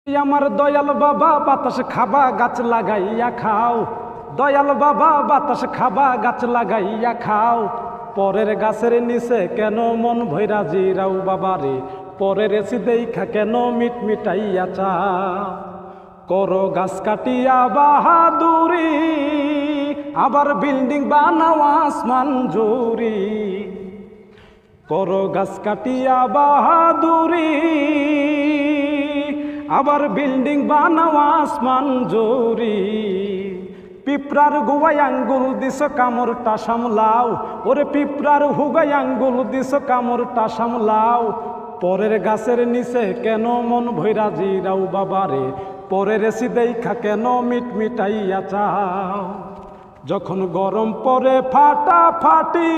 আমার দয়াল বাবা বাতাস খাবা গাছ লাগাইয়া খাও, দয়াল বাবা বাতাস খাবা গাছ লাগাইয়া খাও। পরের গাছের নিচে কেন মন ভৈরা জিরাও বাবারে, পরের এসি দেখা কেন মিট মিটাইয়া চাও। করো গাছ কাটিয়া বাহাদুরি, আবার বিল্ডিং বানাও আসমান জুরি। করো গাছ কাটিয়া বাহাদুরি, আবার বিল্ডিং বানাও আসমান জুরি। পিঁপড়ার গুয়াই আঙ্গুল দিস কামড়টা সামলাও, ওরে পিঁপড়ার হুগাই আঙ্গুল দিস কামড়টা সামলাও। পরের গাছের নিচে কেন মন ভৈরা জিরাও বাবারে, পরের এসি দেখা কেন মিট মিটাইয়া চাও। যখন গরম পরে ফাটাফাটি,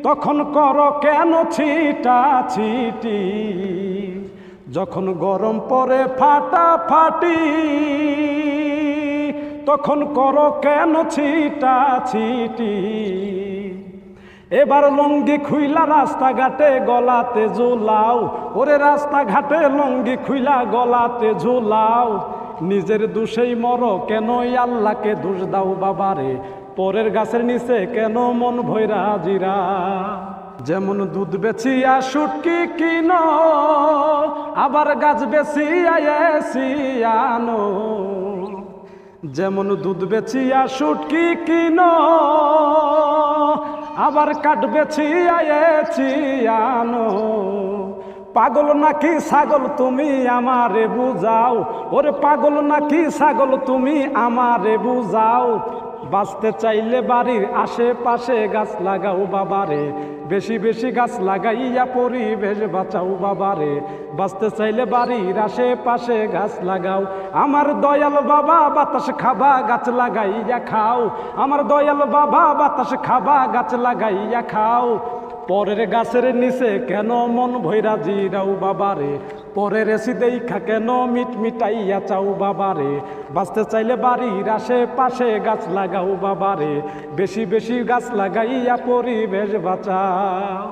তখন করো কেন ছিটা ছিটি। যখন গরম পরে ফাটাফাটি, তখন করো কেন ছিটা ছিটি। এবার লঙ্গি খুইলা রাস্তাঘাটে গলাতে ঝুলাও, ওরে রাস্তাঘাটে লঙ্গি খুইলা গলাতে ঝুলাও। নিজের দোষেই মরো কেন আল্লাহকে দোষ দাও বাবারে, পরের গাছের নিচে কেন মন ভৈরা জিরা। যেমন দুধ বেচিয়া শুটকি কিনো, আবার গাছ বেচিয়া এসি আনো। যেমন দুধ বেচিয়া শুটকি কিনো, আবার কাঠ বেচিয়া এসি আনো। পাগল নাকি ছাগল তুমি আমারে বুঝাও, ওরে পাগল নাকি ছাগল তুমি আমারে বুঝাও। বাঁচতে চাইলে বাড়ির আশেপাশে গাছ লাগাও বাবারে, বেশি বেশি গাছ লাগাইয়া পরিবেশ বাঁচাও বাবারে। বাঁচতে চাইলে বাড়ির আশেপাশে গাছ লাগাও। আমার দয়াল বাবা বাতাস খাবা গাছ লাগাইয়া খাও, আমার দয়াল বাবা বাতাস খাবা গাছ লাগাইয়া খাও। পরের গাছের নিচে কেন মন ভৈরা জিরাও বাবারে, পরের এসি দেখা কেন মিট মিটাইয়া চাও বাবারে। বাঁচতে চাইলে বাড়ির আশেপাশে গাছ লাগাও বাবারে, বেশি বেশি গাছ লাগাইয়া পরিবেশ বাঁচাও।